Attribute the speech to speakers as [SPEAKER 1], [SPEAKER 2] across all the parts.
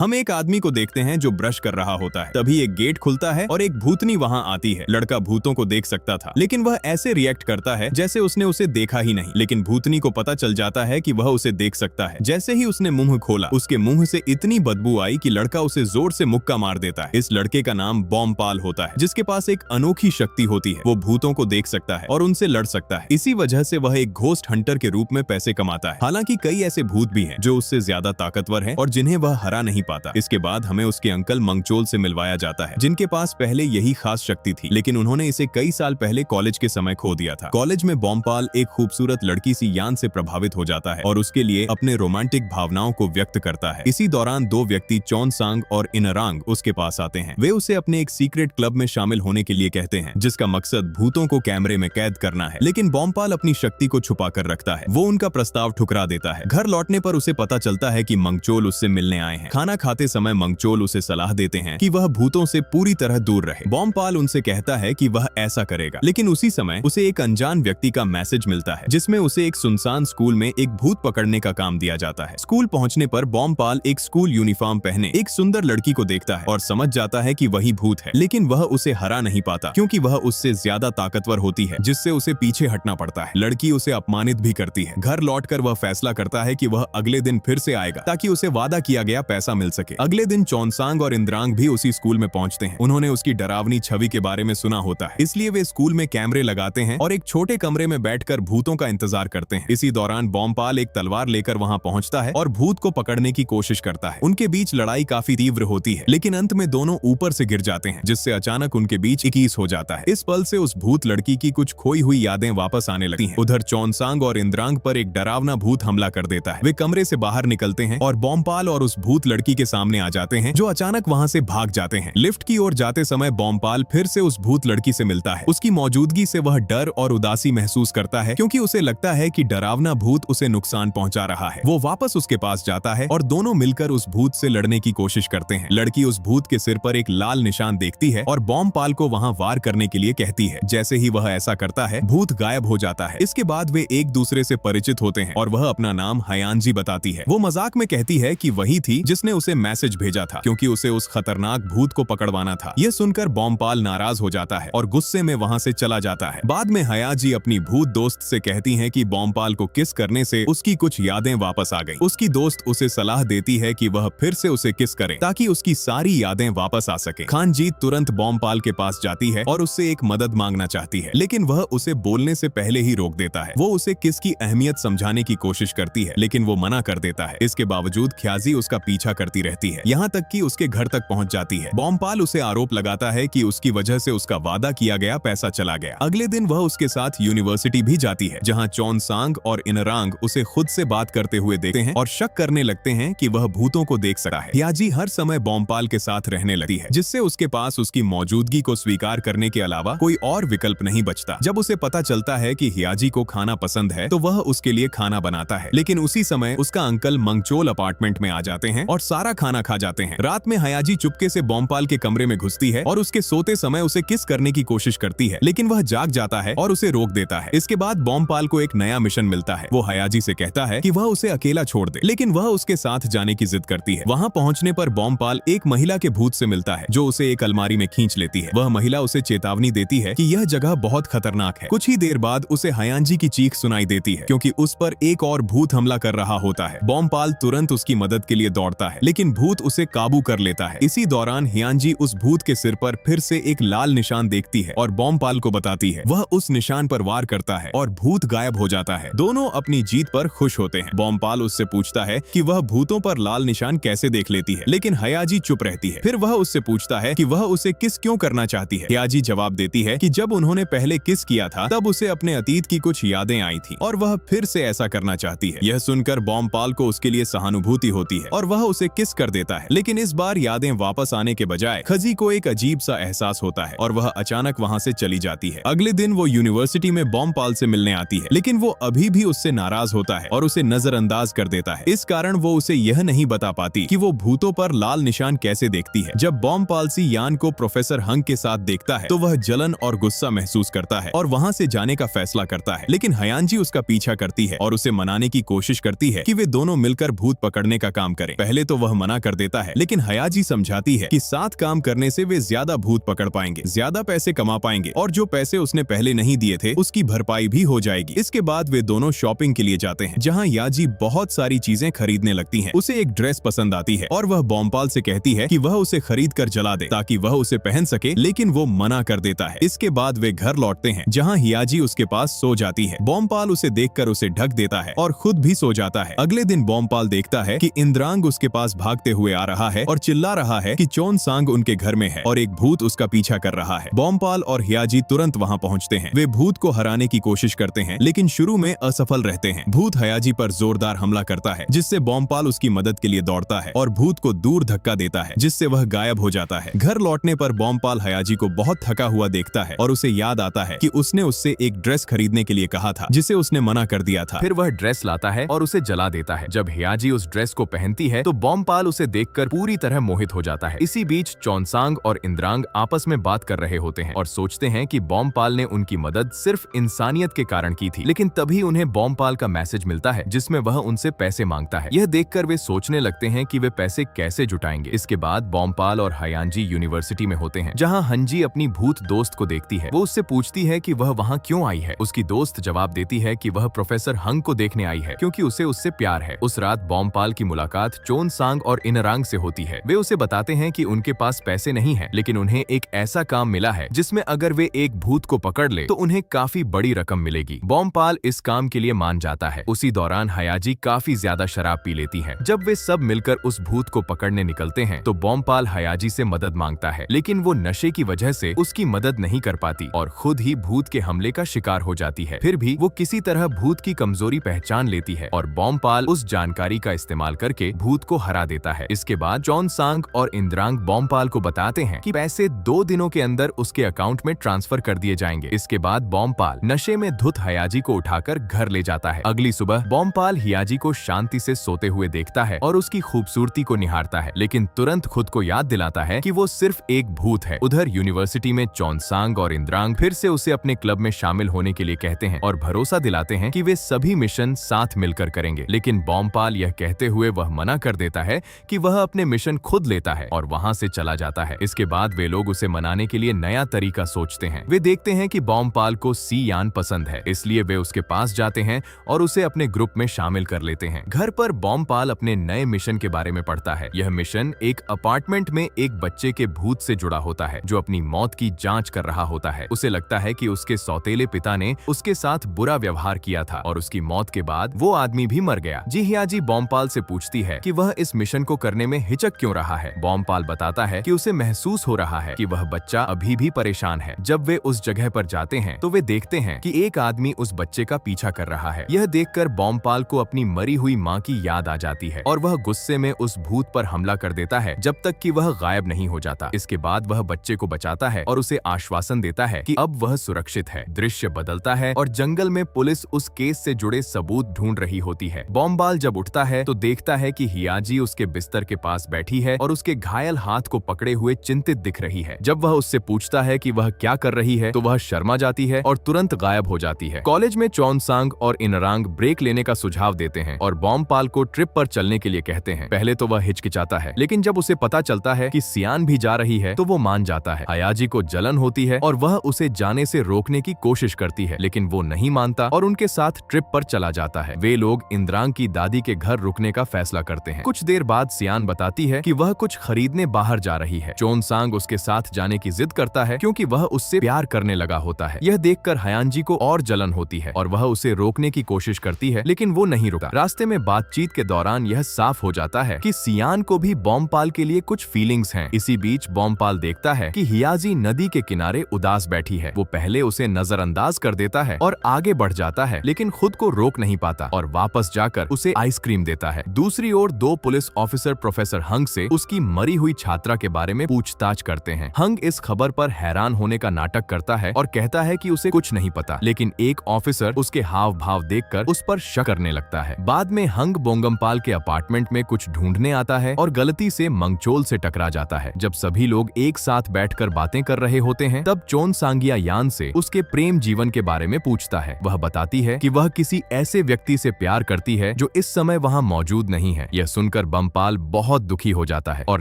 [SPEAKER 1] हम एक आदमी को देखते हैं जो ब्रश कर रहा होता है। तभी एक गेट खुलता है और एक भूतनी वहां आती है। लड़का भूतों को देख सकता था, लेकिन वह ऐसे रिएक्ट करता है जैसे उसने उसे देखा ही नहीं। लेकिन भूतनी को पता चल जाता है कि वह उसे देख सकता है। जैसे ही उसने मुंह खोला, उसके मुंह से इतनी बदबू आई कि लड़का उसे जोर से मुक्का मार देता है। इस लड़के का नाम बॉम्पाल होता है, जिसके पास एक अनोखी शक्ति होती है। वो भूतों को देख सकता है और उनसे लड़ सकता है। इसी वजह से वह एक घोस्ट हंटर के रूप में पैसे कमाता है। हालांकि कई ऐसे भूत भी हैं जो उससे ज्यादा ताकतवर हैं और जिन्हें वह हरा नहीं पाता। इसके बाद हमें उसके अंकल मंगचोल से मिलवाया जाता है, जिनके पास पहले यही खास शक्ति थी, लेकिन उन्होंने इसे कई साल पहले कॉलेज के समय खो दिया था। कॉलेज में बॉम्पाल एक खूबसूरत लड़की सी यान से प्रभावित हो जाता है और उसके लिए अपने रोमांटिक भावनाओं को व्यक्त करता है। इसी दौरान दो व्यक्ति चौनसांग और इनरांग उसके पास आते हैं। वे उसे अपने एक सीक्रेट क्लब में शामिल होने के लिए कहते हैं, जिसका मकसद भूतों को कैमरे में कैद करना है। लेकिन बॉम्पाल अपनी शक्ति को छुपा कर रखता है। वो उनका प्रस्ताव ठुकरा देता है। घर लौटने पर उसे पता चलता है कि मंगचोल उससे मिलने आए हैं। खाना खाते समय मंगचोल उसे सलाह देते हैं कि वह भूतों से पूरी तरह दूर रहे। बॉम्पाल उनसे कहता है कि वह ऐसा करेगा, लेकिन उसी समय उसे एक अनजान व्यक्ति का मैसेज मिलता है, जिसमें उसे एक सुनसान स्कूल में एक भूत पकड़ने का काम दिया जाता है। स्कूल पहुंचने पर बॉम्पाल एक स्कूल यूनिफॉर्म पहने एक सुंदर लड़की को देखता है और समझ जाता है कि वही भूत है। लेकिन वह उसे हरा नहीं पाता, क्योंकि वह उससे ज्यादा ताकतवर होती है, जिससे उसे पीछे हटना पड़ता है। लड़की उसे अपमानित भी करती है। घर लौटकर वह फैसला करता है कि वह अगले दिन फिर से आएगा, ताकि उसे वादा किया गया पैसा मिल सके। अगले दिन चौनसांग और इंद्रांग भी उसी स्कूल में पहुंचते हैं। उन्होंने उसकी डरावनी छवि के बारे में सुना होता है, इसलिए वे स्कूल में कैमरे लगाते हैं और एक छोटे कमरे में बैठकर भूतों का इंतजार करते हैं। इसी दौरान बॉम्पाल एक तलवार लेकर वहां पहुंचता है और भूत को पकड़ने की कोशिश करता है। उनके बीच लड़ाई काफी तीव्र होती है, लेकिन अंत में दोनों ऊपर से गिर जाते हैं, जिससे अचानक उनके बीच 21 हो जाता है। इस पल से उस भूत लड़की की कुछ खोई हुई यादें वापस आने लगती हैं। उधर चौनसांग और इंद्रांग पर एक डरावना भूत हमला कर देता है। वे कमरे से बाहर निकलते हैं और बॉम्पाल और उस भूत लड़की के सामने आ जाते हैं, जो अचानक वहां से भाग जाते हैं। लिफ्ट की ओर जाते समय बॉम्पाल फिर से उस भूत लड़की से मिलता है। उसकी मौजूदगी से वह डर और उदासी महसूस करता है, क्योंकि उसे लगता है कि डरावना भूत उसे नुकसान पहुंचा रहा है। वो वापस उसके पास जाता है और दोनों मिलकर उस भूत से लड़ने की कोशिश करते हैं। लड़की उस भूत के सिर पर एक लाल निशान देखती है और बॉम्पाल को वहां वार करने के लिए कहती है। जैसे ही वह ऐसा करता है, भूत गायब हो जाता है। इसके बाद वे एक दूसरे से परिचित होते हैं और वह अपना नाम हयांजी बताती है। वो मजाक में कहती है कि वही थी जिसने उसे मैसेज भेजा था, क्योंकि उसे उस खतरनाक भूत को पकड़वाना था। यह सुनकर बॉम्पाल नाराज हो जाता है और गुस्से में वहां से चला जाता है। बाद में हयाजी अपनी भूत दोस्त से कहती हैं कि बॉम्पाल को किस करने से उसकी कुछ यादें वापस आ गई। उसकी दोस्त उसे सलाह देती है कि वह फिर से उसे किस करे, ताकि उसकी सारी यादें वापस आ सके। खानजीत तुरंत बॉम्पाल के पास जाती है और उससे एक मदद मांगना चाहती है, लेकिन वह उसे बोलने से पहले ही रोक देता है। वो उसे किस की अहमियत समझाने की कोशिश करती है, लेकिन वो मना कर देता है। इसके बावजूद ख्याजी उसका पीछा करती रहती है, यहाँ तक कि उसके घर तक पहुंच जाती है। बॉम्पाल उसे आरोप लगाता है कि उसकी वजह से उसका वादा किया गया पैसा चला गया। अगले दिन वह उसके साथ यूनिवर्सिटी भी जाती है, जहाँ चौनसांग और इनरांग उसे खुद से बात करते हुए देखते हैं और शक करने लगते हैं कि वह भूतों को देख सकता है। ख्याजी हर समय बॉम्पाल के साथ रहने लगती है, जिससे उसके पास उसकी मौजूदगी को स्वीकार करने के अलावा कोई और विकल्प नहीं बचता। जब उसे पता चलता है कि हियाजी को खाना पसंद है, तो वह उसके लिए खाना बनाता है। लेकिन उसी समय उसका अंकल मंगचोल अपार्टमेंट में आ जाते हैं और सारा खाना खा जाते हैं। रात में हयाजी चुपके से बॉम्पाल के कमरे में घुसती है और उसके सोते समय उसे किस करने की कोशिश करती है, लेकिन वह जाग जाता है और उसे रोक देता है। इसके बाद बॉम्पाल को एक नया मिशन मिलता है। वो हयाजी से कहता है कि वह उसे अकेला छोड़ दे, लेकिन वह उसके साथ जाने की जिद करती है। वहां पहुंचने पर बॉम्पाल एक महिला के भूत से मिलता है, जो उसे एक अलमारी में खींच लेती है। वह महिला उसे चेतावनी देती है कि यह जगह बहुत खतरनाक है। कुछ ही देर बाद उसे हयांजी की चीख सुनाई देती है, क्योंकि उस पर एक और भूत हमला कर रहा होता है। बॉम्पाल तुरंत उसकी मदद के लिए दौड़ता है, लेकिन भूत उसे काबू कर लेता है। इसी दौरान हयांजी उस भूत के सिर पर फिर से एक लाल निशान देखती है और बॉम्पाल को बताती है। वह उस निशान पर वार करता है और भूत गायब हो जाता है। दोनों अपनी जीत पर खुश होते हैं। बॉम्पाल उससे पूछता है कि वह भूतों पर लाल निशान कैसे देख लेती है, लेकिन हयाजी चुप रहती है। फिर वह उससे पूछता है कि वह उसे किस क्यों करना चाहती है। हयाजी जवाब देती है कि जब उन्होंने पहले किस किया था, तब उसे अपने अतीत की कुछ यादें आई थी और वह फिर से ऐसा करना चाहती है। यह सुनकर बॉम्पाल को उसके लिए सहानुभूति होती है और वह उसे किस कर देता है, लेकिन इस बार यादें वापस आने के बजाय खजी को एक अजीब सा एहसास होता है और वह अचानक वहां से चली जाती है। अगले दिन वो यूनिवर्सिटी में बॉम्पाल से मिलने आती है, लेकिन वो अभी भी उससे नाराज होता है और उसे नजरअंदाज कर देता है। इस कारण वो उसे यह नहीं बता पाती कि वो भूतों पर लाल निशान कैसे देखती है। जब बॉम्पाल सी यान को प्रोफेसर हंग के साथ देखता है, तो वह जलन और गुस्सा महसूस करता है और वहां से जाने का फैसला करता है। लेकिन हयांजी उसका पीछा करती है और उसे मनाने की कोशिश करती है कि वे दोनों मिलकर भूत पकड़ने का काम करें। पहले तो वह वह मना कर देता है, लेकिन हयाजी समझाती है कि साथ काम करने से वे ज्यादा भूत पकड़ पाएंगे, ज्यादा पैसे कमा पाएंगे और जो पैसे उसने पहले नहीं दिए थे उसकी भरपाई भी हो जाएगी। इसके बाद वे दोनों शॉपिंग के लिए जाते हैं, जहाँ याजी बहुत सारी चीजें खरीदने लगती है। उसे एक ड्रेस पसंद आती है और वह बॉम्पाल से कहती है कि वह उसे खरीद कर जला दे ताकि वह उसे पहन सके, लेकिन वो मना कर देता है। इसके बाद वे घर लौटते हैं, जहाँ हियाजी उसके पास सो जाती है। बॉम्पाल उसे देखकर उसे ढक देता है और खुद भी सो जाता है। अगले दिन बॉम्पाल देखता है कि इंद्रांग उसके पास भागते हुए आ रहा है और चिल्ला रहा है कि चोनसांग उनके घर में है और एक भूत उसका पीछा कर रहा है। बॉम्पाल और हियाजी तुरंत वहां पहुंचते हैं। वे भूत को हराने की कोशिश करते हैं, लेकिन शुरू में असफल रहते हैं। भूत हियाजी पर जोरदार हमला करता है, जिससे बॉम्पाल उसकी मदद के लिए दौड़ता है और भूत को दूर धक्का देता है, जिससे वह गायब हो जाता है। घर लौटने पर बॉम्पाल हियाजी को बहुत थका हुआ देखता है और उसे याद आता है कि उसने उससे एक ड्रेस खरीदने के लिए कहा था, जिसे उसने मना कर दिया था।
[SPEAKER 2] फिर वह ड्रेस लाता है और उसे जला देता है। जब हियाजी उस ड्रेस को पहनती है तो बॉम्पाल उसे देखकर पूरी तरह मोहित हो जाता है। इसी बीच चोनसांग और इंद्रांग आपस में बात कर रहे होते हैं और सोचते हैं कि बॉम्पाल ने उनकी मदद सिर्फ इंसानियत के कारण की थी, लेकिन तभी उन्हें बॉम्पाल का मैसेज मिलता है जिसमें वह उनसे पैसे मांगता है। यह देखकर वे सोचने लगते हैं कि वे पैसे कैसे जुटाएंगे। इसके बाद बॉम्पाल और हयांजी यूनिवर्सिटी में होते हैं, जहाँ हंजी अपनी भूत दोस्त को देखती है। वो उससे पूछती है कि वह वहाँ क्यों आई है। उसकी दोस्त जवाब देती है कि वह प्रोफेसर हंग को देखने आई है क्योंकि उसे उससे प्यार है। उस रात बॉम्पाल की मुलाकात चोनसांग और इनरांग से होती है। वे उसे बताते हैं कि उनके पास पैसे नहीं है, लेकिन उन्हें एक ऐसा काम मिला है जिसमें अगर वे एक भूत को पकड़ ले तो उन्हें काफी बड़ी रकम मिलेगी। बॉम्पाल इस काम के लिए मान जाता है। उसी दौरान हयाजी काफी ज्यादा शराब पी लेती है। जब वे सब मिलकर उस भूत को पकड़ने निकलते हैं तो बॉम्पाल हयाजी से मदद मांगता है, लेकिन वो नशे की वजह से उसकी मदद नहीं कर पाती और खुद ही भूत के हमले का शिकार हो जाती है। फिर भी वो किसी तरह भूत की कमजोरी पहचान लेती है और बॉम्पाल उस जानकारी का इस्तेमाल करके भूत को हरा देता है। इसके बाद चोनसांग और इंद्रांग बॉम्पाल को बताते हैं कि पैसे 2 दिनों के अंदर उसके अकाउंट में ट्रांसफर कर दिए जाएंगे। इसके बाद बॉम्पाल नशे में धुत हयाजी को उठाकर घर ले जाता है। अगली सुबह बॉम्पाल हियाजी को शांति से सोते हुए देखता है और उसकी खूबसूरती को निहारता है, लेकिन तुरंत खुद को याद दिलाता है कि वो सिर्फ एक भूत है। उधर यूनिवर्सिटी में चोनसांग और इंद्रांग फिर से उसे अपने क्लब में शामिल होने के लिए कहते हैं और भरोसा दिलाते हैं कि वे सभी मिशन साथ मिलकर करेंगे, लेकिन बॉम्पाल यह कहते हुए वह मना कर देता है कि वह अपने मिशन खुद लेता है और वहां से चला जाता है। इसके बाद वे लोग उसे मनाने के लिए नया तरीका सोचते हैं। वे देखते हैं कि बॉम्पाल को सी यान पसंद है, इसलिए वे उसके पास जाते हैं और उसे अपने ग्रुप में शामिल कर लेते हैं। घर पर बॉम्पाल अपने नए मिशन के बारे में पढ़ता है। यह मिशन एक अपार्टमेंट में एक बच्चे के भूत से जुड़ा होता है जो अपनी मौत की जांच कर रहा होता है। उसे लगता है कि उसके सौतेले पिता ने उसके साथ बुरा व्यवहार किया था और उसकी मौत के बाद वो आदमी भी मर गया। जी हियाजी बॉम्पाल से पूछती है कि वह इस मिशन को करने में हिचक क्यों रहा है। बॉम्पाल बताता है कि उसे महसूस हो रहा है कि वह बच्चा अभी भी परेशान है। जब वे उस जगह पर जाते हैं तो वे देखते हैं कि एक आदमी उस बच्चे का पीछा कर रहा है। यह देखकर बॉम्पाल को अपनी मरी हुई माँ की याद आ जाती है और वह गुस्से में उस भूत पर हमला कर देता है जब तक कि वह गायब नहीं हो जाता। इसके बाद वह बच्चे को बचाता है और उसे आश्वासन देता है कि अब वह सुरक्षित है। दृश्य बदलता है और जंगल में पुलिस उस केस से जुड़े सबूत ढूंढ रही होती है। बॉम्पाल जब उठता है तो देखता है कि हियाजी उसके बिस्तर के पास बैठी है और उसके घायल हाथ को पकड़े हुए चिंतित दिख रही है। जब वह उससे पूछता है कि वह क्या कर रही है तो वह शर्मा जाती है और तुरंत गायब हो जाती है। कॉलेज में चोनसांग और इनरांग ब्रेक लेने का सुझाव देते हैं और बॉम्पाल को ट्रिप पर चलने के लिए कहते हैं। पहले तो वह हिचकिचाता है, लेकिन जब उसे पता चलता है कि सियान भी जा रही है तो वो मान जाता है। हयाजी को जलन होती है और वह उसे जाने से रोकने की कोशिश करती है, लेकिन वो नहीं मानता और उनके साथ ट्रिप पर चला जाता है। वे लोग इंद्रांग की दादी के घर रुकने का फैसला करते हैं। कुछ देर बाद सियान बताती है कि वह कुछ खरीदने बाहर जा रही है। चोनसांग उसके साथ जाने की जिद करता है क्योंकि वह उससे प्यार करने लगा होता है। यह देखकर हयांजी को और जलन होती है और वह उसे रोकने की कोशिश करती है, लेकिन वो नहीं रुका। रास्ते में बातचीत के दौरान यह साफ हो जाता है कि सियान को भी बॉम्पाल के लिए कुछ फीलिंग्स हैं। इसी बीच बॉम्पाल देखता है कि हियाजी नदी के किनारे उदास बैठी है। वो पहले उसे नजरअंदाज कर देता है और आगे बढ़ जाता है, लेकिन खुद को रोक नहीं पाता और वापस जाकर उसे आइसक्रीम देता है। दूसरी ओर 2 पुलिस ऑफिसर प्रोफेसर हंग से उसकी मरी हुई छात्रा के बारे में पूछताछ करते हैं। हंग इस खबर पर हैरान होने का नाटक करता है और कहता है कि उसे कुछ नहीं पता, लेकिन एक ऑफिसर उसके हाव भाव देखकर उस पर शक करने लगता है। बाद में हंग बोंगमपाल के अपार्टमेंट में कुछ ढूंढने आता है और गलती से मंगचोल से टकरा जाता है। जब सभी लोग एक साथ बैठकर बातें कर रहे होते हैं तब चोनसांगिया यान से उसके प्रेम जीवन के बारे में पूछता है। वह बताती है कि वह किसी ऐसे व्यक्ति से प्यार करती है जो इस समय वहाँ मौजूद नहीं है। यह सुनकर बमपाल बहुत दुखी हो जाता है और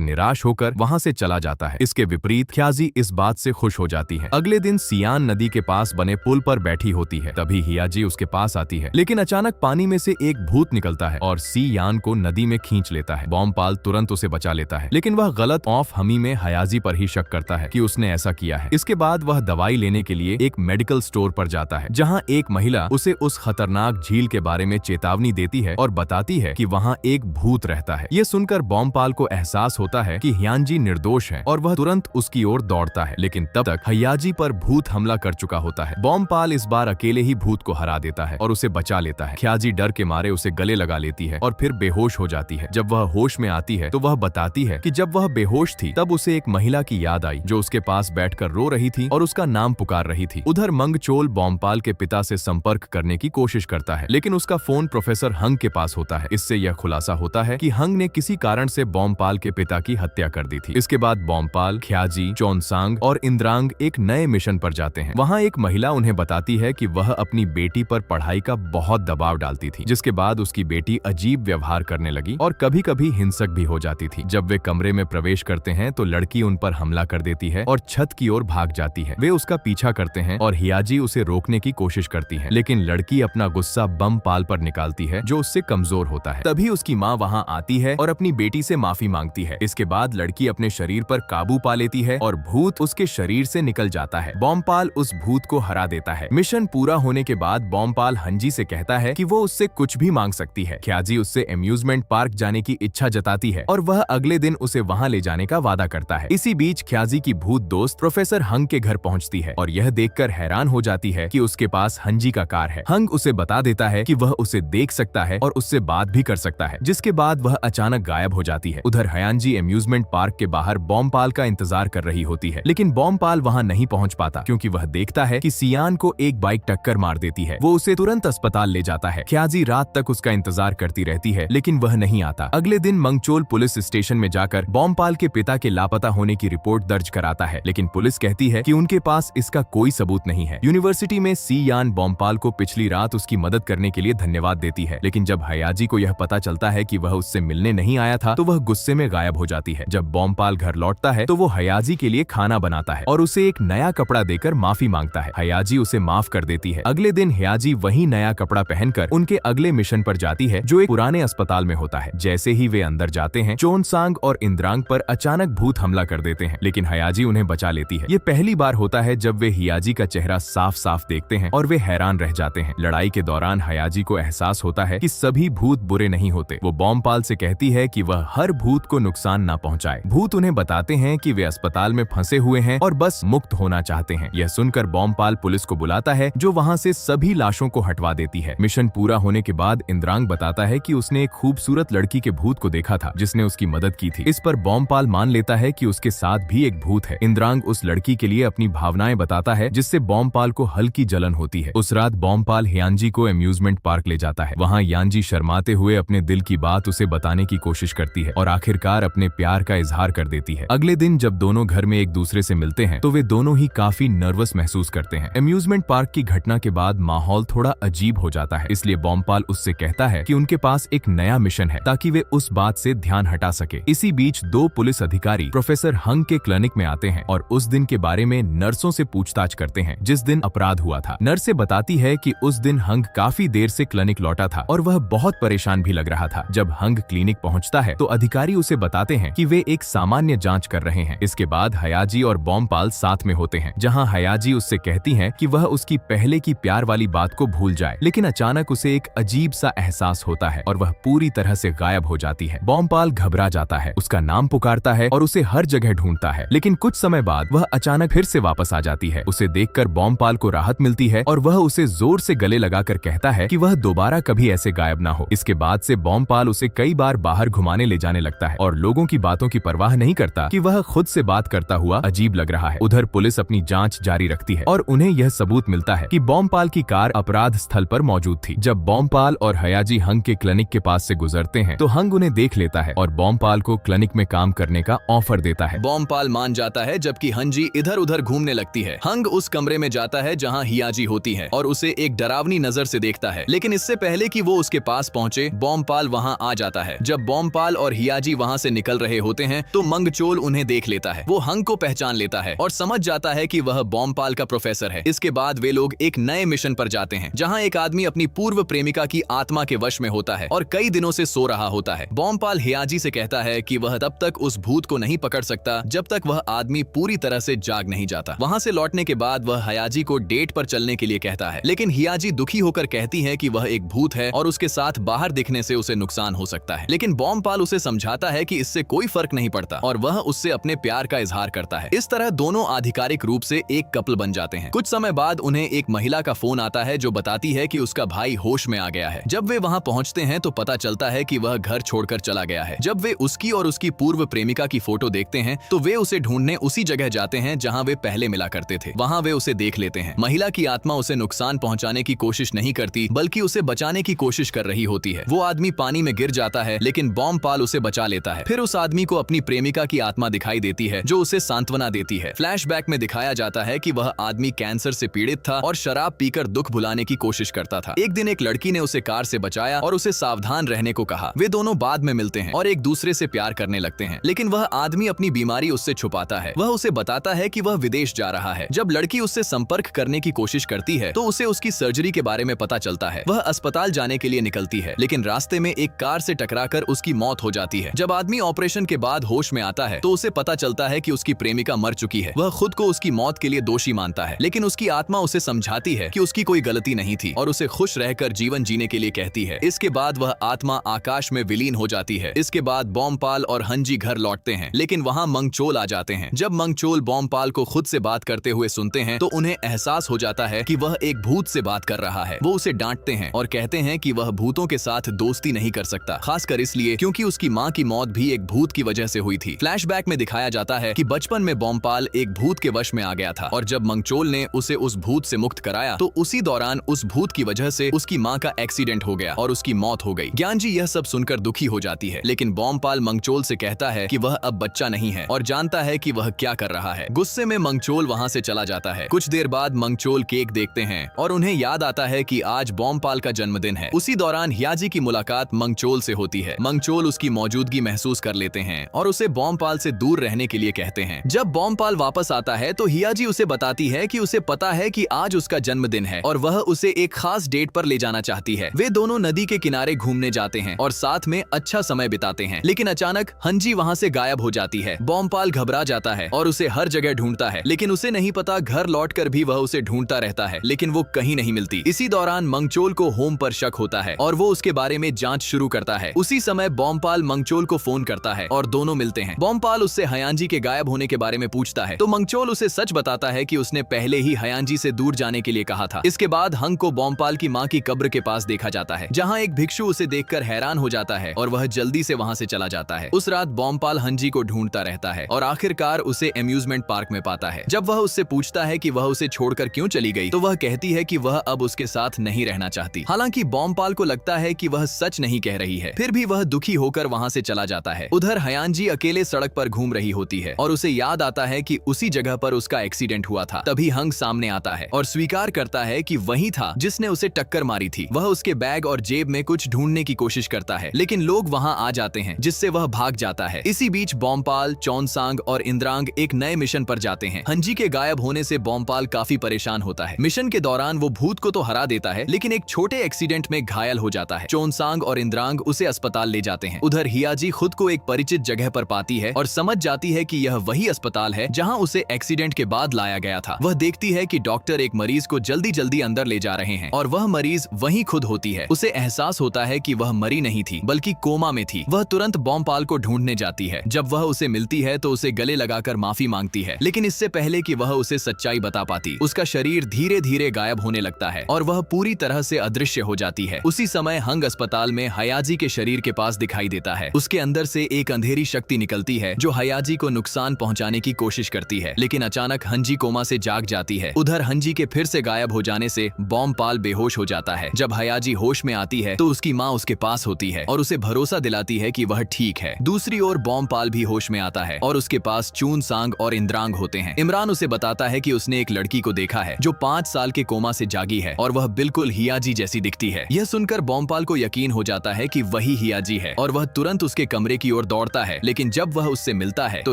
[SPEAKER 2] निराश होकर वहाँ से चला जाता है। इसके विपरीत ख्याजी इस बात से खुश हो जाती है। अगले दिन सियान नदी के पास बने पुल पर बैठी होती है, तभी हियाजी उसके पास आती है, लेकिन अचानक पानी में से एक भूत निकलता है और सियान को नदी में खींच लेता है। बमपाल तुरंत उसे बचा लेता है, लेकिन वह गलत ऑफ हमी में हियाजी पर ही शक करता है कि उसने ऐसा किया है। इसके बाद वह दवाई लेने के लिए एक मेडिकल स्टोर पर जाता है, जहाँ एक महिला उसे उस खतरनाक झील के बारे में चेतावनी देती है और बताती है कि वहाँ एक भूत रहता है। ये सुनकर बमपाल को एहसास होता है कि हियाजी निर्दोष है और वह तुरंत उसकी ओर दौड़ता है, लेकिन तब तक हियाजी पर भूत हमला कर चुका होता है। बमपाल इस बार अकेले ही भूत को हरा देता है और उसे बचा लेता है। ख्याजी डर के मारे उसे गले लगा लेती है और फिर बेहोश हो जाती है। जब वह होश में आती है तो वह बताती है कि जब वह बेहोश थी तब उसे एक महिला की याद आई जो उसके पास बैठकर रो रही थी और उसका नाम पुकार रही थी। उधर मंगचोल बमपाल के पिता से संपर्क करने की कोशिश करता है, लेकिन उसका फोन प्रोफेसर हंग के पास होता है। इससे यह खुलासा होता है कि हंग ने किसी कारण से बमपाल के पिता की हत्या कर दी थी। इसके बाद बमपाल, ख्याजी, चोनसांग और इंद्रांग एक नए मिशन पर जाते हैं। वहाँ एक महिला उन्हें बताती है कि वह अपनी बेटी पर पढ़ाई का बहुत दबाव डालती थी, जिसके बाद उसकी बेटी अजीब व्यवहार करने लगी और कभी कभी हिंसक भी हो जाती थी। जब वे कमरे में प्रवेश करते हैं तो लड़की उन पर हमला कर देती है और छत की ओर भाग जाती है। वे उसका पीछा करते हैं और हियाजी उसे रोकने की कोशिश करती है, लेकिन लड़की अपना गुस्सा बमपाल पर निकालती है जो उससे कमजोर होता है। तभी उसकी माँ वहाँ आती है और अपनी बेटी से माफी मांगती है। इसके बाद लड़की अपने शरीर पर काबू पा लेती है और भूत उसके शरीर से निकल जाता है। बमपाल उस भूत को हरा देता है। मिशन पूरा होने के बाद बमपाल हंजी से कहता है कि वो उससे कुछ भी मांग सकती है। ख्याजी उससे अम्यूजमेंट पार्क जाने की इच्छा जताती है और वह अगले दिन उसे वहाँ ले जाने का वादा करता है। इसी बीच ख्याजी की भूत दोस्त प्रोफेसर हंग के घर पहुँचती है और यह देखकर हैरान हो जाती है कि उसके पास हंजी का कार है। हंग उसे बता देता है कि वह उसे देख सकता है और उससे बात भी कर सकता है, जिसके बाद वह अचानक गायब हो जाती है। उधर हयांजी अम्यूजमेंट पार्क के बाहर बमपाल का इंतजार कर रही होती है, लेकिन बमपाल वहां नहीं पहुंच पाता क्योंकि वह देखता है कि सियान को एक बाइक टक्कर मार देती है। वो उसे तुरंत अस्पताल ले जाता है। ख्याजी रात तक उसका इंतजार करती रहती है, लेकिन वह नहीं आता। अगले दिन मंगचोल पुलिस स्टेशन में जाकर बमपाल के पिता के लापता होने की रिपोर्ट दर्ज कराता है, लेकिन पुलिस कहती है कि उनके पास इसका कोई सबूत नहीं है। यूनिवर्सिटी में सियान बमपाल को पिछली रात उसकी मदद करने के लिए धन्यवाद देती है, लेकिन जब हयाजी को यह पता चलता है कि वह उससे मिलने नहीं आया था तो वह गुस्से में गायब हो जाती है। जब बमपाल घर लौटता है तो वो हयाजी के लिए खाना बनाता है और उसे एक नया कपड़ा देकर माफी मांगता है। हयाजी उसे माफ कर देती है। अगले दिन हयाजी वही नया कपड़ा पहनकर उनके अगले मिशन पर जाती है जो एक पुराने अस्पताल में होता है। जैसे ही वे अंदर जाते हैं, चोनसांग और इंद्रांग पर अचानक भूत हमला कर देते हैं, लेकिन हयाजी उन्हें बचा लेती है। ये पहली बार होता है जब वे हियाजी का चेहरा साफ साफ देखते हैं और वे हैरान रह जाते हैं। लड़ाई के दौरान हयाजी को एहसास होता है कि सभी भूत बुरे नहीं होते। वो बमपाल से कहती है कि वह हर भूत को नुकसान ना पहुंचाए। भूत उन्हें बताते हैं कि वे अस्पताल में फंसे हुए हैं और बस मुक्त होना चाहते हैं। यह सुनकर बमपाल पुलिस को बुलाता है जो वहां से सभी लाशों को हटवा देती है। मिशन पूरा होने के बाद इंद्रांग बताता है कि उसने एक खूबसूरत लड़की के भूत को देखा था जिसने उसकी मदद की थी। इस पर बमपाल मान लेता है कि उसके साथ भी एक भूत है। इंद्रांग उस लड़की के लिए अपनी भावनाएं बताता है जिससे बमपाल को हल्की जलन होती है। उस रात बमपाल हियांजी को अम्यूजमेंट पार्क ले जाता है। वहाँ यांजी शर्माते हुए अपने दिल की बात उसे बताने की कोशिश करती है और आखिरकार अपने प्यार का इजहार कर देती है। अगले दिन जब दोनों घर में एक दूसरे से मिलते हैं तो वे दोनों ही काफी नर्वस महसूस करते हैं। अम्यूजमेंट पार्क की घटना के बाद माहौल थोड़ा अजीब हो जाता है, इसलिए बमपाल उससे कहता है कि उनके पास एक नया मिशन है ताकि वे उस बात से ध्यान हटा सके। इसी बीच दो पुलिस अधिकारी प्रोफेसर हंग के क्लिनिक में आते हैं और उस दिन के बारे में नर्सों से पूछताछ करते हैं जिस दिन अपराध हुआ था। नर्स बताती है कि उस दिन हंग काफी देर से क्लिनिक लौटा था और वह बहुत परेशान भी लग रहा था। जब हंग क्लिनिक पहुंचता है तो अधिकारी उसे बताते हैं कि वे एक सामान्य जांच कर रहे हैं। इसके बाद हयाजी और बमपाल साथ में होते हैं, जहां हयाजी उससे कहती है कि वह उसकी पहले की प्यार वाली बात को भूल जाए, लेकिन अचानक उसे एक अजीब सा एहसास होता है और वह पूरी तरह से गायब हो जाती है। बमपाल घबरा जाता है, उसका नाम पुकारता है और उसे हर जगह ढूंढता है, लेकिन कुछ समय बाद वह अचानक फिर से वापस आ जाती है। उसे देखकर बमपाल को राहत मिलती है और वह उसे जोर से गले लगाकर कहता है कि वह दोबारा कभी ऐसे गायब ना हो। इसके बाद से बमपाल उसे कई बार बाहर घुमाने ले जाने लगता है और लोगों की बातों की परवाह नहीं करता कि वह खुद से बात करता हुआ अजीब लग रहा है। उधर पुलिस अपनी जांच जारी रखती है और उन्हें यह सबूत मिलता है कि बमपाल की कार अपराध स्थल पर मौजूद थी। जब बमपाल और हयाजी हंग के क्लिनिक के पास से गुजरते हैं तो हंग उन्हें देख लेता है और बमपाल को क्लिनिक में काम करने का ऑफर देता है।
[SPEAKER 3] बमपाल मान जाता है जबकि हंजी इधर उधर घूमने लगती है। हंग उस कमरे में जाता है जहां हियाजी होती है और उसे एक डरावनी नजर से देखता है, लेकिन इससे पहले कि वो उसके पास पहुंचे बमपाल वहां आ जाता है। जब बॉम्पाल और हियाजी वहाँ से निकल रहे होते हैं तो मंगचोल उन्हें देख लेता है। वो हंग को पहचान लेता है और समझ जाता है कि वह बॉम्पाल का प्रोफेसर है। इसके बाद वे लोग एक नए मिशन पर जाते हैं जहाँ एक आदमी अपनी पूर्व प्रेमिका की आत्मा के वश में होता है और कई दिनों से सो रहा होता है। बॉम्पाल हियाजी से कहता है कि वह तब तक उस भूत को नहीं पकड़ सकता जब तक वह आदमी पूरी तरह से जाग नहीं जाता। वहाँ से लौटने के बाद वह हियाजी को डेट पर चलने के लिए कहता है, लेकिन हियाजी दुखी होकर कहती है कि वह एक भूत है और उसके साथ बाहर दिखने से उसे नुकसान हो सकता है। लेकिन बॉम्पाल उसे समझाता है कि इससे कोई फर्क नहीं पड़ता और वह उससे अपने प्यार का इजहार करता है। इस तरह दोनों आधिकारिक रूप से एक कपल बन जाते हैं। कुछ समय बाद उन्हें एक महिला का फोन आता है जो बताती है कि उसका भाई होश में आ गया है। जब वे वहाँ पहुँचते हैं तो पता चलता है कि वह घर छोड़कर चला गया है। जब वे उसकी और उसकी पूर्व प्रेमिका की फोटो देखते हैं तो वे उसे ढूंढने उसी जगह जाते हैं जहाँ वे पहले मिला करते थे। वहाँ वे उसे देख लेते हैं। महिला की आत्मा उसे नुकसान पहुँचाने की कोशिश नहीं करती बल्कि उसे बचाने की कोशिश कर रही होती है। वो आदमी पानी में गिर जाता है लेकिन बॉम्पाल उसे बचा लेता है। फिर उस आदमी को अपनी प्रेमिका की आत्मा दिखाई देती है जो उसे सांत्वना देती है। फ्लैशबैक में दिखाया जाता है कि वह आदमी कैंसर से पीड़ित था और शराब पीकर दुख भुलाने की कोशिश करता था। एक दिन एक लड़की ने उसे कार से बचाया और उसे सावधान रहने को कहा। वे दोनों बाद में मिलते हैं और एक दूसरे से प्यार करने लगते हैं, लेकिन वह आदमी अपनी बीमारी उससे छुपाता है। वह उसे बताता है कि वह विदेश जा रहा है। जब लड़की उससे संपर्क करने की कोशिश करती है तो उसे उसकी सर्जरी के बारे में पता चलता है। वह अस्पताल जाने के लिए निकलती है, लेकिन रास्ते में एक कार से टकराकर उसकी मौत हो जाती है। जब आदमी ऑपरेशन के बाद होश में आता है तो उसे पता चलता है कि उसकी प्रेमिका मर चुकी है। वह खुद को उसकी मौत के लिए दोषी मानता है, लेकिन उसकी आत्मा उसे समझाती है कि उसकी कोई गलती नहीं थी और उसे खुश रहकर जीवन जीने के लिए कहती है। इसके बाद वह आत्मा आकाश में विलीन हो जाती है। इसके बाद बॉम्पाल और हंजी घर लौटते हैं, लेकिन वहाँ मंगचोल आ जाते हैं। जब मंगचोल बॉम्पाल को खुद से बात करते हुए सुनते हैं तो उन्हें एहसास हो जाता है कि वह एक भूत से बात कर रहा है। वो उसे डांटते हैं और कहते हैं कि वह भूतों के साथ दोस्ती नहीं कर सकता, खासकर इसलिए क्योंकि उसकी माँ की मौत भी एक भूत की वजह से हुई थी। फ्लैशबैक में दिखाया जाता है कि बचपन में बॉम्पाल एक भूत के वश में आ गया था और जब मंगचोल ने उसे उस भूत से मुक्त कराया तो उसी दौरान उस भूत की वजह से उसकी माँ का एक्सीडेंट हो गया और उसकी मौत हो गई। ज्ञानजी यह सब सुनकर दुखी हो जाती है, लेकिन बॉम्पाल मंगचोल से कहता है कि वह अब बच्चा नहीं है और जानता है कि वह क्या कर रहा है। गुस्से में मंगचोल वहाँ से चला जाता है। कुछ देर बाद मंगचोल केक देखते हैं और उन्हें याद आता है कि आज बॉम्पाल का जन्मदिन है। उसी दौरान हियाजी की मुलाकात मंगचोल से होती है। मंगचोल उसकी मौजूदगी महसूस कर लेते हैं और उसे बॉम्पाल से दूर रहने के लिए कहते हैं। जब बॉम्पाल वापस आता है तो हियाजी उसे बताती है कि उसे पता है कि आज उसका जन्मदिन है और वह उसे एक खास डेट पर ले जाना चाहती है। वे दोनों नदी के किनारे घूमने जाते हैं और साथ में अच्छा समय बिताते हैं, लेकिन अचानक हंजी वहाँ से गायब हो जाती है। बॉम्पाल घबरा जाता है और उसे हर जगह ढूंढता है, लेकिन उसे नहीं पता घर लौटकर भी वह उसे ढूंढता रहता है, लेकिन वो कहीं नहीं मिलती। इसी दौरान मंगचोल को होम पर शक होता है और वो उसके बारे में जांच शुरू करता है। उसी समय बॉम्पाल मंगचोल को फोन करता है और दोनों मिलते हैं। बॉम्पाल उससे हयांजी के गायब होने के बारे में पूछता है तो मंगचोल उसे सच बताता है कि उसने पहले ही हयांजी से दूर जाने के लिए कहा था। इसके बाद हंग को बॉम्पाल की माँ की कब्र के पास देखा जाता है, जहाँ एक भिक्षु उसे देखकर हैरान हो जाता है और वह जल्दी से वहाँ से चला जाता है। उस रात बॉम्पाल हंजी को ढूंढता रहता है और आखिरकार उसे एम्यूजमेंट पार्क में पाता है। जब वह उससे पूछता है कि वह उसे छोड़कर क्यों चली गई तो वह कहती है कि वह अब उसके साथ नहीं रहना चाहती। हालांकि बॉम्पाल को लगता है कि वह सच नहीं कह रही है, फिर भी वह दुखी होकर वहाँ से चला जाता है। उधर हयांजी अकेले सड़क पर घूम रही होती है और उसे याद आता है कि उसी जगह पर उसका एक्सीडेंट हुआ था। तभी हंग सामने आता है और स्वीकार करता है कि वही था जिसने उसे टक्कर मारी थी। वह उसके बैग और जेब में कुछ ढूंढने की कोशिश करता है, लेकिन लोग वहाँ आ जाते हैं जिससे वह भाग जाता है। इसी बीच बॉम्पाल, चौनसांग और इंद्रांग एक नए मिशन पर जाते हैं। हंजी के गायब होने से बॉम्पाल काफी परेशान होता है। मिशन के दौरान वो भूत को तो हरा देता है, लेकिन एक छोटे एक्सीडेंट में घायल हो जाता है। चौनसांग और इंद्रांग उसे अस्पताल ले जाते हैं। उधर हियाजी खुद को एक परिचित जगह पर पाती है और समझ जाती है कि यह वही अस्पताल है जहां उसे एक्सीडेंट के बाद लाया गया था। वह देखती है कि डॉक्टर एक मरीज को जल्दी जल्दी अंदर ले जा रहे हैं और वह मरीज वही खुद होती है। उसे एहसास होता है कि वह मरी नहीं थी बल्कि कोमा में थी। वह तुरंत बॉम्पाल को ढूंढने जाती है। जब वह उसे मिलती है तो उसे गले लगाकर माफी मांगती है, लेकिन इससे पहले कि वह उसे सच्चाई बता पाती उसका शरीर धीरे धीरे गायब होने लगता है और वह पूरी तरह से अदृश्य हो जाती है। उसी समय हंग अस्पताल में हयाजी के शरीर के पास दिखाई देता है। उसके अंदर से एक अंधेरी शक्ति निकलती है जो हयाजी को नुकसान पहुंचाने की कोशिश करती है, लेकिन अचानक हंजी कोमा से जाग जाती है। उधर हंजी के फिर से गायब हो जाने से बॉम्पाल बेहोश हो जाता है। जब हयाजी होश में आती है तो उसकी माँ उसके पास होती है और उसे भरोसा दिलाती है कि वह ठीक है। दूसरी ओर बॉम्पाल भी होश में आता है और उसके पास चूनसांग और इंद्रांग होते हैं। इमरान उसे बताता है कि उसने एक लड़की को देखा है जो 5 साल के कोमा से जागी है और वह बिल्कुल हियाजी जैसी दिखती है। यह सुनकर बॉम्पाल को यकीन हो जाता है कि वही हियाजी हियाजी है और वह तुरंत उसके कमरे की ओर दौड़ता है, लेकिन जब वह उससे मिलता है तो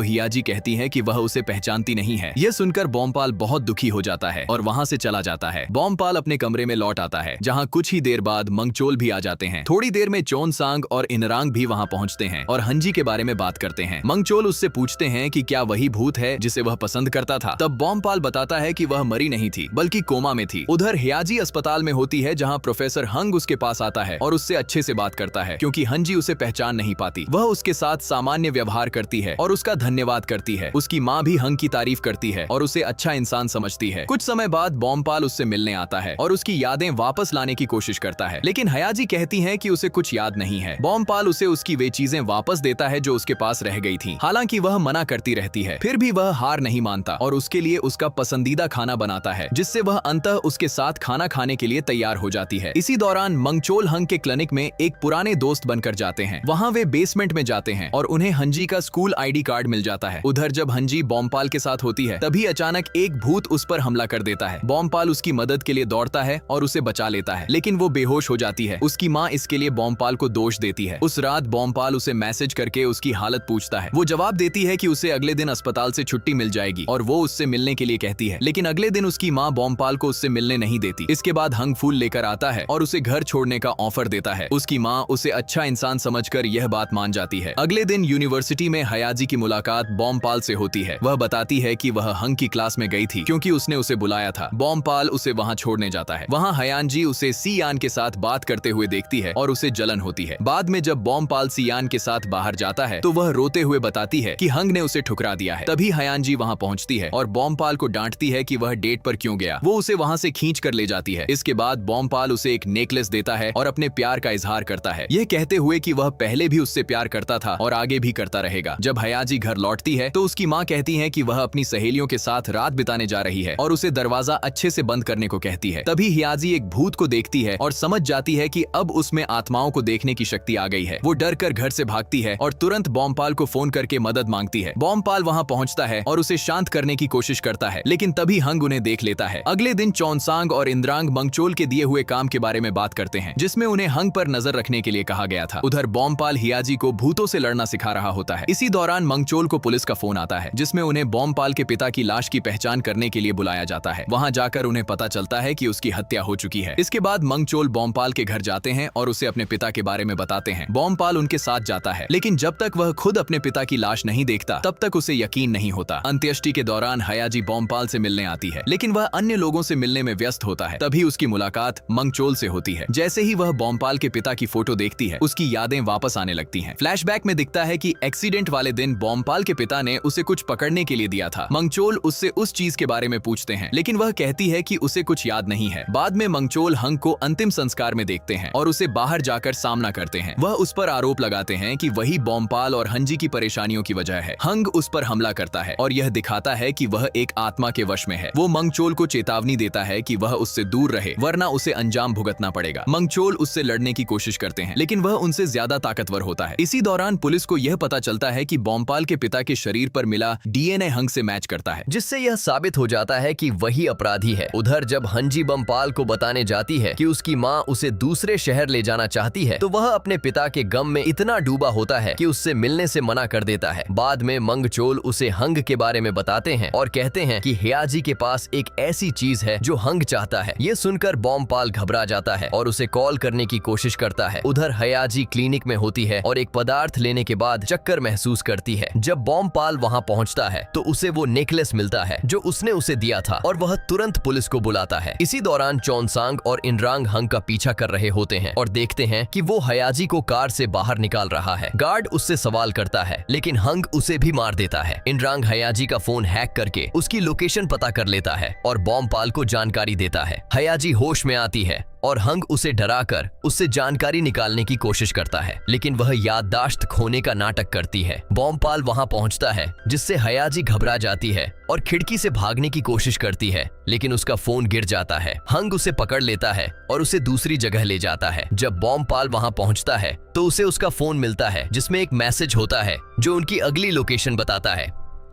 [SPEAKER 3] हियाजी कहती है कि वह उसे पहचानती नहीं है। यह सुनकर बोमपाल बहुत दुखी हो जाता है और वहां से चला जाता है। बोमपाल अपने कमरे में लौट आता है, जहां कुछ ही देर बाद मंगचोल भी आ जाते हैं। थोड़ी देर में चोनसांग और इनरांग भी वहां पहुंचते हैं और हंजी के बारे में बात करते हैं। मंगचोल उससे पूछते हैं कि क्या वही भूत है जिसे वह पसंद करता था। तब बोमपाल बताता है कि वह मरी नहीं थी बल्कि कोमा में थी। उधर हियाजी अस्पताल में होती है, जहां प्रोफेसर हंग उसके पास आता है और उससे अच्छे से बात करता है, क्योंकि हंजी उसे पहचान नहीं पाती। वह उसके साथ सामान्य व्यवहार करती है और उसका धन्यवाद करती है। उसकी माँ भी हंग की तारीफ करती है और उसे अच्छा इंसान समझती है। कुछ समय बाद बोमपाल उससे मिलने आता है और उसकी यादें वापस लाने की कोशिश करता है, लेकिन हियाजी कहती है कि उसे कुछ याद नहीं है। बोमपाल उसे उसकी वे चीजें वापस देता है जो उसके पास रह गई थी। हालांकि वह मना करती रहती है, फिर भी वह हार नहीं मानता और उसके लिए उसका पसंदीदा खाना बनाता है, जिससे वह अंततः उसके साथ खाना खाने के लिए तैयार हो जाती है। इसी दौरान मंगचोल हंग के क्लिनिक में एक पुराने दोस्त बनकर जाते हैं। वहां वे बेसमेंट में जाते हैं और उन्हें हंजी का स्कूल आईडी कार्ड मिल जाता है। उधर जब हंजी बोमपाल के साथ होती है, तभी अचानक एक भूत उस पर हमला कर देता है। बोमपाल उसकी मदद के लिए दौड़ता है और उसे बचा लेता है, लेकिन वो बेहोश हो जाती है। उसकी माँ इसके लिए बोमपाल को दोष देती है। उस रात बोमपाल उसे मैसेज करके उसकी हालत पूछता है। वो जवाब देती है कि उसे अगले दिन अस्पताल से छुट्टी मिल जाएगी और वो उससे मिलने के लिए कहती है, लेकिन अगले दिन उसकी माँ बोमपाल को उससे मिलने नहीं देती। इसके बाद हंग फूल लेकर आता है और उसे घर छोड़ने का ऑफर देता है। उसकी माँ उसे अच्छा इंसान समझकर यह बात मान जाती है। अगले दिन यूनिवर्सिटी में हियाजी की मुलाकात बोमपाल से होती है। वह बताती है कि वह हंग की क्लास में गई थी क्योंकि उसने उसे बुलाया था। बोमपाल उसे वहां छोड़ने जाता है। वहां हयांजी उसे सियान के साथ बात करते हुए देखती है और उसे जलन होती है। बाद में जब बोमपाल सियान के साथ बाहर जाता है तो वह रोते हुए बताती है कि हंग ने उसे ठुकरा दिया है। तभी हयांजी वहां पहुंचती है और बोमपाल को डांटती है कि वह डेट पर क्यों गया। वो उसे वहां से खींच कर ले जाती है। इसके बाद बोमपाल उसे एक नेकलेस देता है और अपने प्यार का इजहार करता है, यह कहते हुए कि वह पहले भी उससे प्यार करता था और आगे भी करता रहेगा। जब हयाजी घर लौटती है तो उसकी माँ कहती है कि वह अपनी सहेलियों के साथ रात बिताने जा रही है और उसे दरवाजा अच्छे से बंद करने को कहती है। तभी हियाजी एक भूत को देखती है और समझ जाती है कि अब उसमें आत्माओं को देखने की शक्ति आ गई है। वो डर कर घर से भागती है और तुरंत बोमपाल को फोन करके मदद मांगती है। बोमपाल वहां पहुंचता है और उसे शांत करने की कोशिश करता है, लेकिन तभी हंग उन्हें देख लेता है। अगले दिन चोनसांग और इंद्रांग मंगचोल के दिए हुए काम के बारे में बात करते हैं, जिसमें उन्हें हंग पर नजर रखने के लिए कहा गया था। उधर बोमपाल हियाजी को भूतों से लड़ना सिखा रहा होता है। इसी दौरान मंगचोल को पुलिस का फोन आता है, जिसमें उन्हें बोमपाल के पिता की लाश की पहचान करने के लिए बुलाया जाता है। वहां जाकर उन्हें पता चलता है कि उसकी हत्या हो चुकी है। इसके बाद मंगचोल बोमपाल के घर जाते हैं और उसे अपने पिता के बारे में बताते हैं। बोमपाल उनके साथ जाता है, लेकिन जब तक वह खुद अपने पिता की लाश नहीं देखता तब तक उसे यकीन नहीं होता। अंत्येष्टि के दौरान हयाजी बोमपाल से मिलने आती है, लेकिन वह अन्य लोगों से मिलने में व्यस्त होता है। तभी उसकी मुलाकात मंगचोल से होती है। जैसे ही वह बोमपाल के पिता की फोटो देखती है, उसकी यादें वापस आने लगती हैं। फ्लैशबैक में दिखता है कि एक्सीडेंट वाले दिन बोमपाल के पिता ने उसे कुछ पकड़ने के लिए दिया था। मंगचोल उससे उस चीज के बारे में पूछते हैं, लेकिन वह कहती है कि उसे कुछ याद नहीं है। बाद में मंगचोल हंग को अंतिम संस्कार में देखते हैं और उसे बाहर जाकर सामना करते हैं। वह उस पर आरोप लगाते हैं कि वही बोमपाल और हंजी की परेशानियों की वजह है। हंग उस पर हमला करता है और यह दिखाता है कि वह एक आत्मा के वश में है। वो मंगचोल को चेतावनी देता है कि वह उससे दूर रहे, वरना उसे अंजाम भुगतना पड़ेगा। मंगचोल उससे लड़ने की कोशिश करते हैं, लेकिन वह उनसे ज्यादा ताकतवर होता है। इसी दौरान पुलिस को यह पता चलता है कि बोमपाल के पिता के शरीर पर मिला डीएनए हंग से मैच करता है,
[SPEAKER 4] जिससे यह साबित हो जाता है कि वही अपराधी है। उधर जब हंजी बोमपाल को बताने जाती है कि उसकी माँ उसे दूसरे शहर ले जाना चाहती है, तो वह अपने पिता के गम में इतना डूबा होता है कि उससे मिलने से मना कर देता है। बाद में मंगचोल उसे हंग के बारे में बताते हैं और कहते हैं कि हियाजी के पास एक ऐसी चीज है जो हंग चाहता है। ये सुनकर बोमपाल घबरा जाता है और उसे कॉल करने की कोशिश करता है। उधर हियाजी क्लिनिक में होती है और एक पदार्थ लेने के बाद चक्कर महसूस करती है। जब बोमपाल वहां पहुंचता है तो उसे वो नेकलेस मिलता है जो उसने उसे दिया था और वह तुरंत पुलिस को बुलाता है। इसी दौरान चोनसांग और इंद्रांग हंग का पीछा कर रहे होते हैं और देखते हैं कि वो हियाजी को कार से बाहर निकाल रहा है। गार्ड उससे सवाल करता है, लेकिन हंग उसे भी मार देता है। इंद्रांग हियाजी का फोन हैक करके उसकी लोकेशन पता कर लेता है और बोमपाल को जानकारी देता है। हियाजी होश में आती है और हंग उसे डराकर उससे जानकारी निकालने की कोशिश करता है, लेकिन वह याददाश्त खोने का नाटक करती है। बोमपाल वहां पहुंचता है, जिससे हियाजी घबरा जाती है और खिड़की से भागने की कोशिश करती है, लेकिन उसका फोन गिर जाता है। हंग उसे पकड़ लेता है और उसे दूसरी जगह ले जाता है। जब बोमपाल वहां पहुंचता है तो उसे उसका फोन मिलता है, जिसमें एक मैसेज होता है जो उनकी अगली लोकेशन बताता है।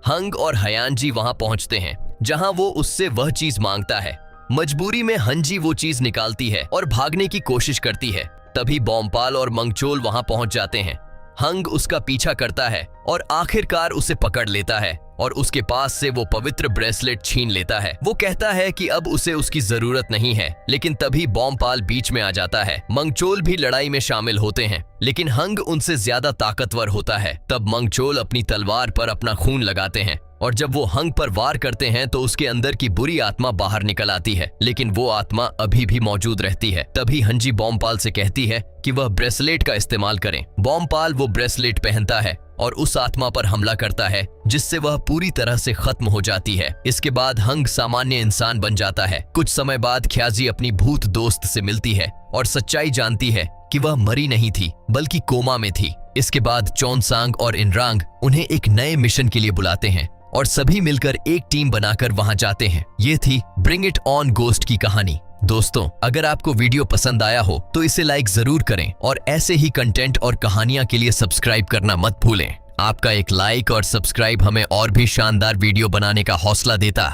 [SPEAKER 4] हंग और हयांजी वहां पहुंचते हैं, जहां वो उससे वह चीज मांगता है। मजबूरी में हंजी वो चीज निकालती है और भागने की कोशिश करती है, तभी बॉम्पाल और मंगचोल वहां पहुंच जाते हैं। हंग उसका पीछा करता है और आखिरकार उसे पकड़ लेता है और उसके पास से वो पवित्र ब्रेसलेट छीन लेता है। वो कहता है कि अब उसे उसकी जरूरत नहीं है, लेकिन तभी बॉम्पाल बीच में आ जाता है। मंगचोल भी लड़ाई में शामिल होते हैं, लेकिन हंग उनसे ज्यादा ताकतवर होता है। तब मंगचोल अपनी तलवार पर अपना खून लगाते हैं और जब वो हंग पर वार करते हैं तो उसके अंदर की बुरी आत्मा बाहर निकल आती है, लेकिन वो आत्मा अभी भी मौजूद रहती है। तभी हंजी बॉम्पाल से कहती है कि वह ब्रेसलेट का इस्तेमाल करें। बॉम्पाल वो ब्रेसलेट पहनता है और उस आत्मा पर हमला करता है, जिससे वह पूरी तरह से खत्म हो जाती है। इसके बाद हंग सामान्य इंसान बन जाता है। कुछ समय बाद ख्याजी अपनी भूत दोस्त से मिलती है और सच्चाई जानती है कि वह मरी नहीं थी बल्कि कोमा में थी। इसके बाद चोनसांग और इनरांग उन्हें एक नए मिशन के लिए बुलाते हैं और सभी मिलकर एक टीम बनाकर वहां जाते हैं। ये थी ब्रिंग इट ऑन गोस्ट की कहानी। दोस्तों, अगर आपको वीडियो पसंद आया हो तो इसे लाइक जरूर करें और ऐसे ही कंटेंट और कहानियां के लिए सब्सक्राइब करना मत भूलें। आपका एक लाइक और सब्सक्राइब हमें और भी शानदार वीडियो बनाने का हौसला देता।